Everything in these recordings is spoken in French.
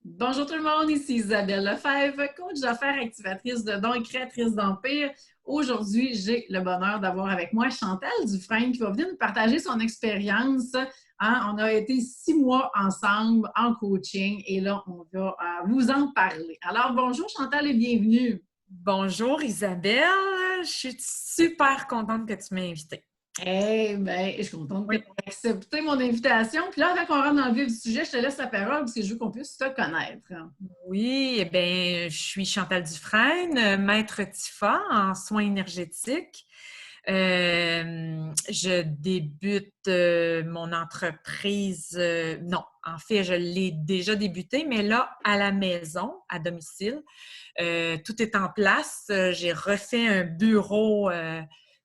Bonjour tout le monde, ici Isabelle Lefebvre, coach d'affaires, activatrice de dons et créatrice d'empire. Aujourd'hui, j'ai le bonheur d'avoir avec moi Chantal Dufresne qui va venir nous partager son expérience. On a été 6 mois ensemble en coaching et là, on va vous en parler. Alors, bonjour Chantal et bienvenue. Bonjour Isabelle, je suis super contente que tu m'aies invitée. Eh bien, je suis contente que Oui. tu aies accepté mon invitation. Puis là, avant qu'on rentre dans le vif du sujet, je te laisse la parole parce que je veux qu'on puisse te connaître. Oui, eh bien, je suis Chantal Dufresne, maître TIFA en soins énergétiques. Je débute mon entreprise, non, en fait, je l'ai déjà débuté, mais là, à la maison, à domicile. Tout est en place. J'ai refait un bureau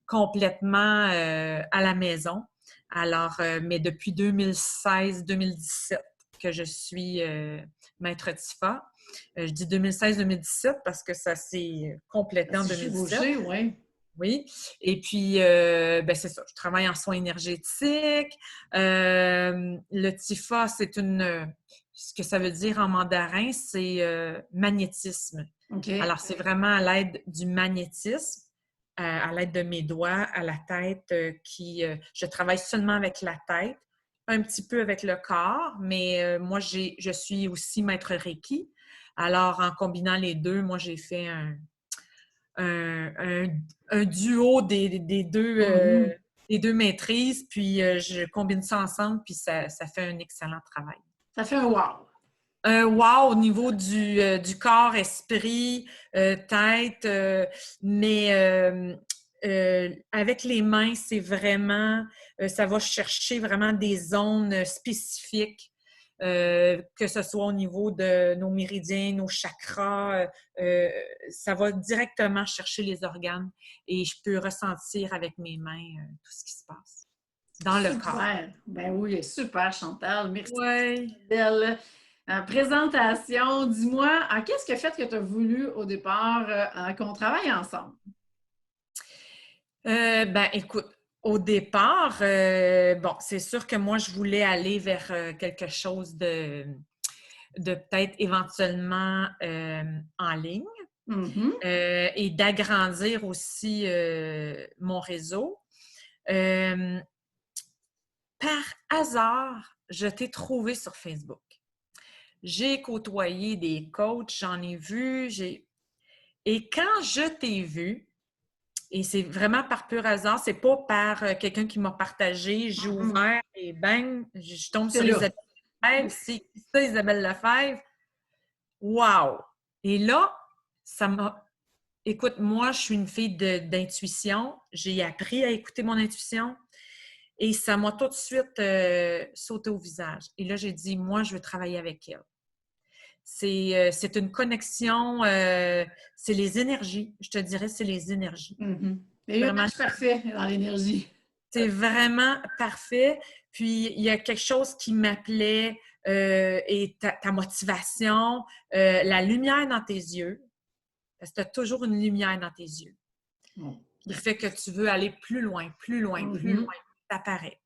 complètement à la maison. Alors, mais depuis 2016-2017 que je suis maître TIFA. Je dis 2016-2017 parce que ça s'est complété en C'est 2017. chevauché, oui. Oui. Et puis, c'est ça. Je travaille en soins énergétiques. Le TIFA, ce que ça veut dire en mandarin, c'est magnétisme. OK. Alors, c'est vraiment à l'aide du magnétisme, à l'aide de mes doigts, à la tête, je travaille seulement avec la tête, un petit peu avec le corps, mais moi, je suis aussi maître Reiki. Alors, en combinant les deux, moi, j'ai fait un duo des deux maîtrises, puis je combine ça ensemble, puis ça fait un excellent travail. Ça fait un wow. Un wow au niveau du corps, esprit, tête, mais avec les mains, c'est vraiment, ça va chercher vraiment des zones spécifiques, que ce soit au niveau de nos méridiens, nos chakras, ça va directement chercher les organes et je peux ressentir avec mes mains tout ce qui se passe dans le corps. Super. Ben oui, super, Chantal. Merci pour Oui. cette belle présentation. Dis-moi, qu'est-ce qui a fait que tu as voulu au départ qu'on travaille ensemble? Écoute, au départ, bon, c'est sûr que moi, je voulais aller vers quelque chose de peut-être éventuellement en ligne Mhm. et d'agrandir aussi mon réseau. Euh, Par hasard, je t'ai trouvé sur Facebook. J'ai côtoyé des coachs, j'en ai vu, et quand je t'ai vu, et c'est vraiment par pur hasard, c'est pas par quelqu'un qui m'a partagé, j'ai ouvert et bang, je tombe C'est sur là. Isabelle Lefebvre. C'est qui ça, Isabelle Lefebvre? Wow! Et là, ça m'a. Écoute, moi, je suis une fille d'intuition. J'ai appris à écouter mon intuition et ça m'a tout de suite sauté au visage. Et là, j'ai dit, moi, je veux travailler avec elle. C'est une connexion, c'est les énergies. Je te dirais, c'est les énergies. Mhm. Il y a eu un Vraiment, match parfait dans l'énergie. c'est vraiment parfait. Puis, il y a quelque chose qui m'appelait et ta motivation, la lumière dans tes yeux, parce que tu as toujours une lumière dans tes yeux Bon. qui fait que tu veux aller plus loin, plus loin, plus Mhm. loin. Ça paraît.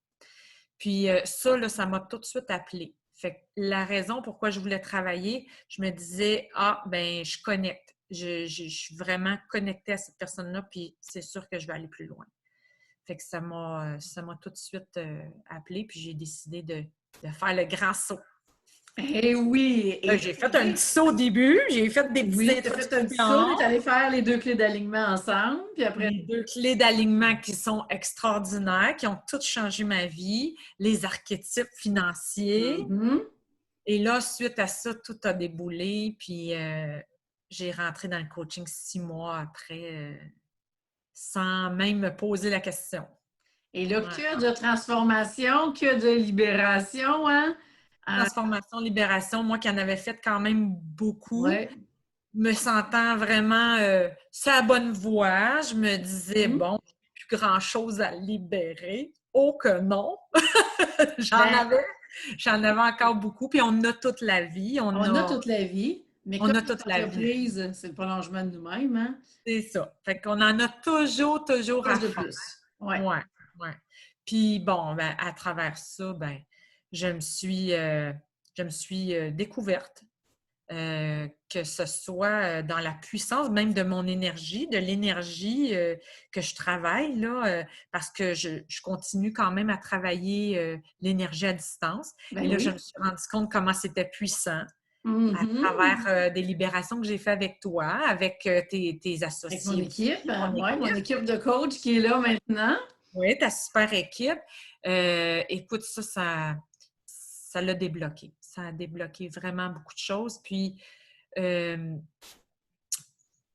Puis ça, là, ça m'a tout de suite appelé. Fait que la raison pourquoi je voulais travailler, je me disais, je connecte. Je suis vraiment connectée à cette personne-là, puis c'est sûr que je vais aller plus loin. Fait que ça m'a tout de suite appelé, puis j'ai décidé de faire le grand saut. Eh oui, J'ai fait un petit saut au début, j'ai fait des petites oui, tu as fait un petit saut, tu es introductions, allé faire les deux clés d'alignement ensemble, puis après, les deux clés d'alignement qui sont extraordinaires, qui ont toutes changé ma vie, les archétypes financiers. mhm. Et là, suite à ça, tout a déboulé, puis j'ai rentré dans le coaching 6 mois après, sans même me poser la question. Et là, Ouais. que de transformation, que de libération, hein? Transformation, libération, moi qui en avais fait quand même beaucoup, Ouais. me sentant vraiment sur la bonne voie, je me disais, Mhm. bon, plus grand-chose à libérer. Oh que non! J'en Ben, avais, j'en avais encore beaucoup, puis on a toute la vie, on a toute la vie, mais on comme a notre toute la vie. entreprise, c'est le prolongement de nous-mêmes, hein? C'est ça. Fait qu'on en a toujours à Chose de faire. plus. Ouais. Ouais, ouais. Puis bon, à travers ça, je me suis découverte. que ce soit dans la puissance même de mon énergie, de l'énergie que je travaille, là, parce que je continue quand même à travailler l'énergie à distance. Et Ben là, je oui. me suis rendu compte comment c'était puissant à Mhm. travers des libérations que j'ai fait avec toi, avec tes Avec mon associés aussi, équipe, ton ouais, mon équipe. équipe de coach qui est là maintenant. Oui, ta super équipe. Écoute, ça l'a débloqué. Ça a débloqué vraiment beaucoup de choses. Puis, euh,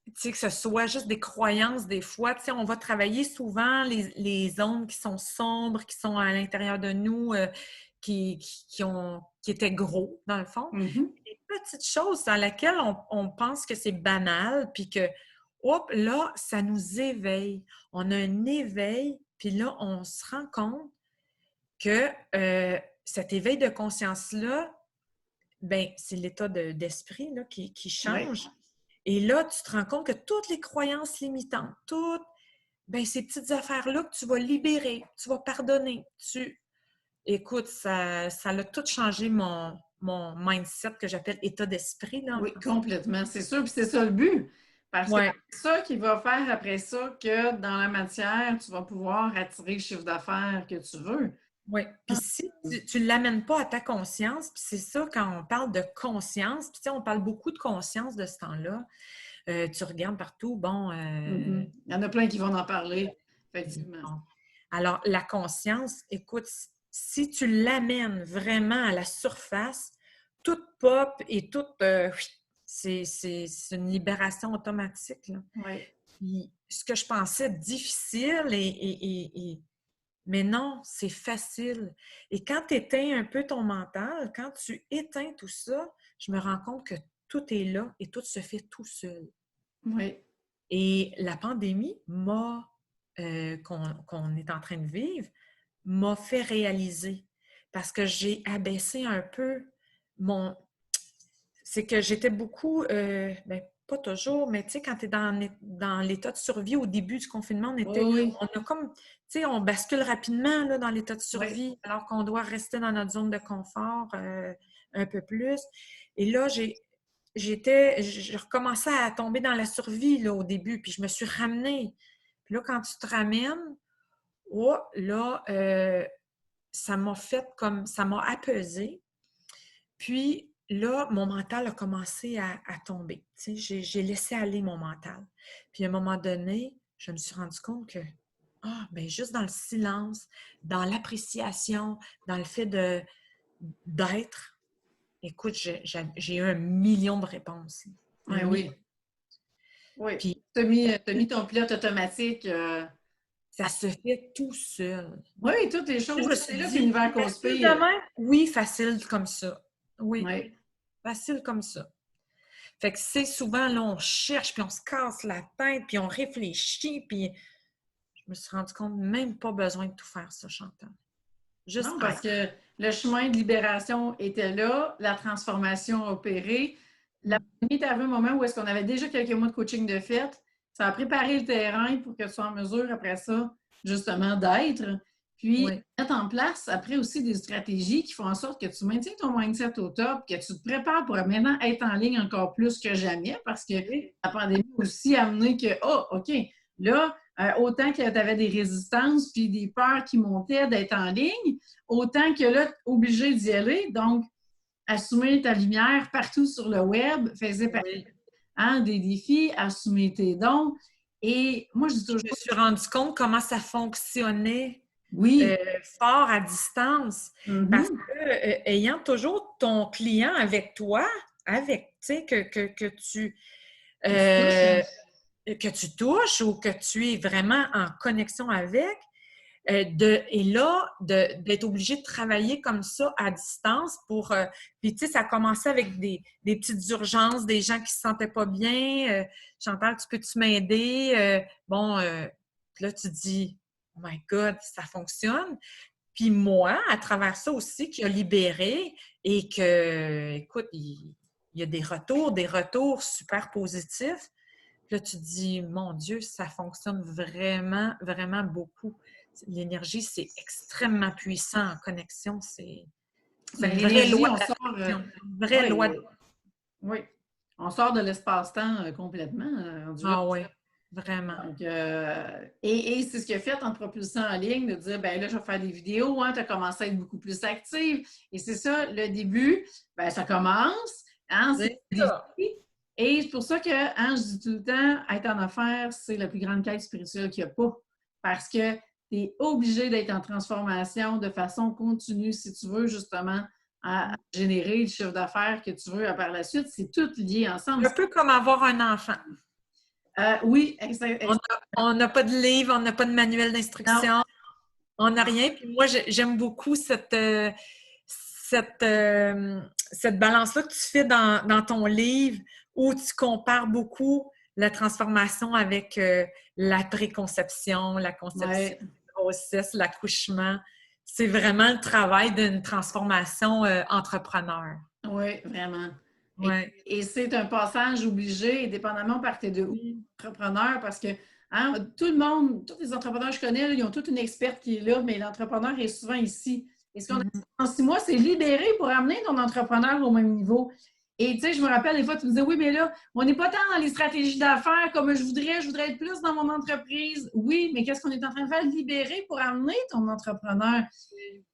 tu sais, que ce soit juste des croyances, des fois, tu sais, on va travailler souvent les ondes qui sont sombres, qui sont à l'intérieur de nous, qui étaient gros, dans le fond. Mhm. Des petites choses dans lesquelles on pense que c'est banal, puis que, hop, là, ça nous éveille. On a un éveil, puis là, on se rend compte que cet éveil de conscience-là, ben, c'est l'état d'esprit là, qui Oui. change. Et là, tu te rends compte que toutes les croyances limitantes, toutes ben, ces petites affaires-là que tu vas libérer, tu vas pardonner. Écoute, ça a tout changé mon mindset que j'appelle état d'esprit. Là, Oui, en fait. complètement, c'est sûr. Puis c'est ça le but. Parce que Ouais, c'est ça qui va faire après ça que dans la matière, tu vas pouvoir attirer le chiffre d'affaires que tu veux. oui. Puis si tu ne l'amènes pas à ta conscience, puis c'est ça quand on parle de conscience, puis tu sais, on parle beaucoup de conscience de ce temps-là. Tu regardes partout, bon, Mhm. Il y en a plein qui vont en parler, effectivement. bon. Alors, la conscience, écoute, si tu l'amènes vraiment à la surface, tout pop et tout, c'est une libération automatique. Là. Oui. Puis, ce que je pensais difficile, mais non, c'est facile. Et quand tu éteins un peu ton mental, quand tu éteins tout ça, je me rends compte que tout est là et tout se fait tout seul. Oui. Et la pandémie qu'on est en train de vivre m'a fait réaliser parce que j'ai abaissé un peu mon... C'est que j'étais beaucoup, ben, pas toujours, mais tu sais, quand tu es dans l'état de survie au début du confinement, Oui, oui. on a comme, tu sais, on bascule rapidement là, dans l'état de Oui. survie alors qu'on doit rester dans notre zone de confort un peu plus. Et là, je recommençais à tomber dans la survie là, au début, puis je me suis ramenée. Puis là, quand tu te ramènes, oh, là, ça m'a fait comme, ça m'a apaisé. Puis là, mon mental a commencé à tomber. Tu sais, j'ai laissé aller mon mental. Puis à un moment donné, je me suis rendu compte que, ben juste dans le silence, dans l'appréciation, dans le fait d'être, écoute, j'ai eu 1 million de réponses. Oui, 1 million. oui. Oui. Puis T'as mis ton pilote automatique. ça se fait tout seul. Oui, toutes les Je choses. me suis C'est là que dit, l'univers facile conspire. demain? Oui, facile comme ça. Oui, Oui. facile comme ça. Fait que c'est souvent, là, on cherche, puis on se casse la tête, puis on réfléchit, puis je me suis rendu compte, même pas besoin de tout faire ça, Chantal. Juste Non, parce être. que le chemin de libération était là, la transformation a opéré. La Mm. pandémie est arrivée un moment où est-ce qu'on avait déjà quelques mois de coaching de fait. Ça a préparé le terrain pour que tu sois en mesure, après ça, justement, d'être. Puis, Oui, mettre en place, après aussi, des stratégies qui font en sorte que tu maintiens ton mindset au top, que tu te prépares pour maintenant être en ligne encore plus que jamais, parce que oui, la pandémie a aussi amené que, oh, OK, là, autant que tu avais des résistances puis des peurs qui montaient d'être en ligne, autant que là, obligé d'y aller. Donc, assumer ta lumière partout sur le web faisait partie oui. des défis, assumer tes dons. Et moi, je dis Je toujours, me suis rendu compte comment ça fonctionnait oui, fort à distance. Parce mm-hmm, que, ayant toujours ton client avec toi, tu sais, que tu touches. euh, que tu touches ou que tu es vraiment en connexion avec, et là, d'être obligé de travailler comme ça à distance pour... puis, tu sais, ça a commencé avec des petites urgences, des gens qui ne se sentaient pas bien. Chantal, tu peux-tu m'aider? Là, tu dis, oh my God, ça fonctionne. Puis moi, à travers ça aussi, qui a libéré et que, écoute, il y a des retours super positifs. Puis là, tu te dis, mon Dieu, ça fonctionne vraiment, vraiment beaucoup. L'énergie, c'est extrêmement puissant en connexion. C'est Mais une vraie l'énergie, loi on de sort. l'attraction. Une vraie loi. Ouais, Oui. On sort de l'espace-temps complètement. Ah oui, vraiment. Donc, et c'est ce qu'il a fait en te propulsant en ligne, de dire, ben là, je vais faire des vidéos, hein, tu as commencé à être beaucoup plus active. Et c'est ça, le début, ben ça commence, hein, c'est C'est un ça. défi. Et c'est pour ça que, hein, je dis tout le temps, être en affaires, c'est la plus grande quête spirituelle qu'il n'y a pas. Parce que tu es obligé d'être en transformation de façon continue si tu veux justement à générer le chiffre d'affaires que tu veux par la suite. C'est tout lié ensemble. Un peu comme avoir un enfant. Oui, On n'a pas de livre, on n'a pas de manuel non, d'instruction, on n'a rien. Puis moi, j'aime beaucoup cette, cette balance-là que tu fais dans ton livre où tu compares beaucoup la transformation avec la préconception, la conception, ouais. la grossesse, l'accouchement. C'est vraiment le travail d'une transformation entrepreneur. Oui, vraiment. Et, Ouais. et c'est un passage obligé, dépendamment par tes deux entrepreneurs, parce que hein, tout le monde, tous les entrepreneurs que je connais, là, ils ont toute une experte qui est là, mais l'entrepreneur est souvent ici. Et ce qu'on a fait en 6 mois, c'est libérer pour amener ton entrepreneur au même niveau. Et tu sais, je me rappelle des fois, tu me disais, oui, mais là, on n'est pas tant dans les stratégies d'affaires comme je voudrais être plus dans mon entreprise. Oui, mais qu'est-ce qu'on est en train de faire? Libérer pour amener ton entrepreneur.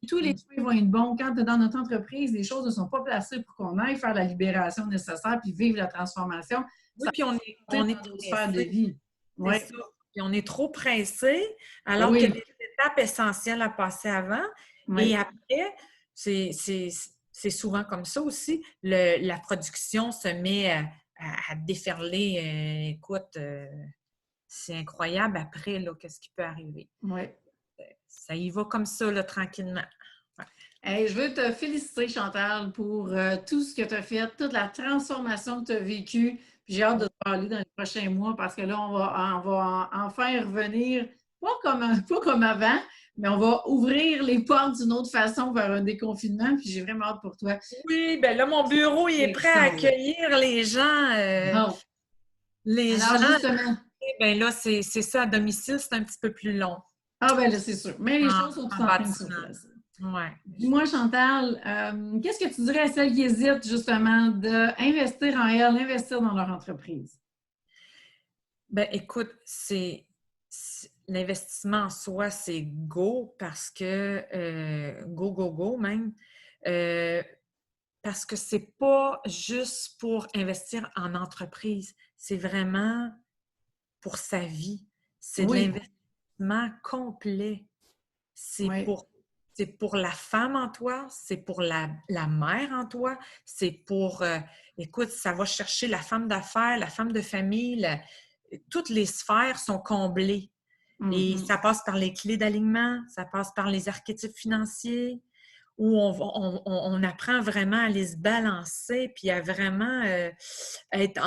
Tous les chemins vont être bons. Quand tu es dans notre entreprise, les choses ne sont pas placées pour qu'on aille faire la libération nécessaire puis vivre la transformation. Oui, Ça puis va on dans est d'autres sphères de pressé. vie. C'est Oui. ça. Puis on est trop pressé, alors qu'il y a Oui. des étapes essentielles à passer avant. Et Oui. après, c'est souvent comme ça aussi. La production se met à déferler. Écoute, c'est incroyable après, là, qu'est-ce qui peut arriver. Oui. Ça y va comme ça, là, tranquillement. Ouais. Hey, je veux te féliciter, Chantal, pour tout ce que tu as fait, toute la transformation que tu as vécue. Puis j'ai hâte de te parler dans les prochains mois parce que là, on va enfin revenir, pas comme avant, mais on va ouvrir les portes d'une autre façon vers un déconfinement. Puis j'ai vraiment hâte pour toi. Oui, ben là, mon bureau, il est Qui prêt à s'en va. accueillir les gens. Bon. Les Alors, gens, justement, ben là, c'est ça, à domicile, c'est un petit peu plus long. ah ben là, c'est sûr. Mais les choses sont toutes En en train de se bâtiment. placer. Ouais. Dis-moi, Chantal, qu'est-ce que tu dirais à celles qui hésitent justement d'investir en elles, d'investir dans leur entreprise? Ben, écoute, l'investissement en soi, c'est go parce que go, go, go même. Euh, Parce que c'est pas juste pour investir en entreprise, c'est vraiment pour sa vie. C'est de Oui, l'investissement complet. C'est oui. pour, c'est pour la femme en toi, c'est pour la mère en toi, c'est pour, écoute, ça va chercher la femme d'affaires, la femme de famille, toutes les sphères sont comblées. Et Mhm. ça passe par les clés d'alignement, ça passe par les archétypes financiers, où on apprend vraiment à les se balancer, puis à vraiment être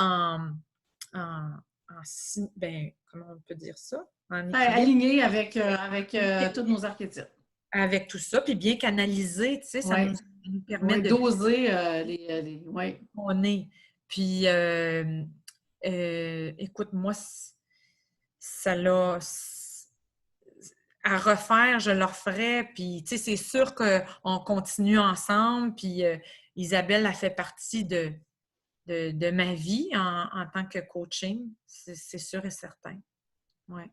ben, comment on peut dire ça? En Ben, équilibre aligné avec tous nos archétypes. avec tout ça, puis bien canaliser, tu sais, Oui, ça nous permet oui, de doser oui. on est. Puis, écoute, moi, ça l'a à refaire, je le referais. Puis, tu sais, c'est sûr qu'on continue ensemble. Puis, Isabelle a fait partie de ma vie en tant que coaching. C'est sûr et certain. Ouais.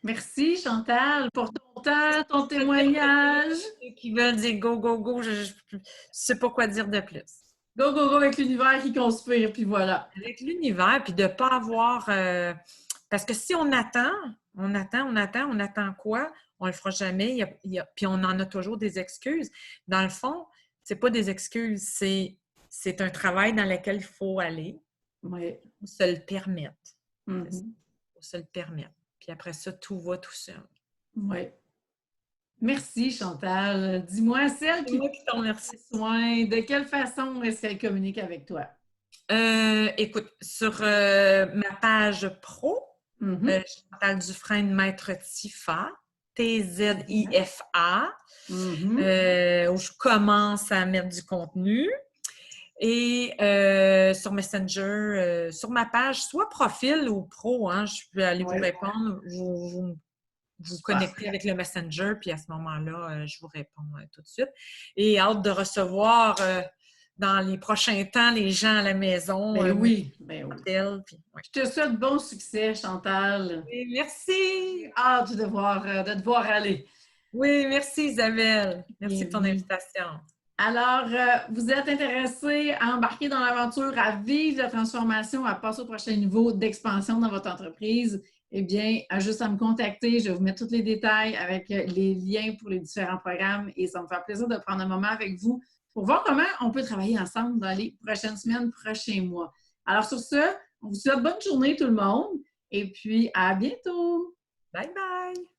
Merci, Chantal, pour ton temps, ton Je veux dire de témoignage. plus, ceux qui veulent dire go, go, go, je ne sais pas quoi dire de plus. Go, go, go avec l'univers qui conspire, puis voilà. Avec l'univers, puis de ne pas avoir... parce que si on attend, on attend quoi? On ne le fera jamais, puis on en a toujours des excuses. Dans le fond, ce n'est pas des excuses, c'est un travail dans lequel il faut aller. Oui. Il faut se le permettre. Il Mhm. faut se le permettre. Puis après ça, tout va tout seul. Oui. Merci, Chantal. Dis-moi, celle C'est qui moi qui t'en remercie. prend soin, de quelle façon est-ce qu'elle communique avec toi? Écoute, sur ma page pro, Mhm. Chantal Dufresne, Maître Tifa, T-Z-I-F-A, Mhm. où je commence à mettre du contenu. Et sur Messenger, sur ma page, soit profil ou pro, hein, je peux aller vous Oui. répondre. Vous Super. connectez avec le Messenger, puis à ce moment-là, je vous réponds tout de suite. Et hâte de recevoir dans les prochains temps les gens à la maison. Ben oui, ben oui. Puis, ouais. Je te souhaite bon succès, Chantal. Et merci! J'ai hâte de te voir aller. Oui, merci Isabelle. Merci de ton Bienvenue. invitation. Alors, vous êtes intéressé à embarquer dans l'aventure, à vivre la transformation, à passer au prochain niveau d'expansion dans votre entreprise, eh bien, juste à me contacter. Je vais vous mettre tous les détails avec les liens pour les différents programmes et ça me fait plaisir de prendre un moment avec vous pour voir comment on peut travailler ensemble dans les prochaines semaines, prochains mois. Alors, sur ce, on vous souhaite bonne journée tout le monde et puis à bientôt! Bye bye!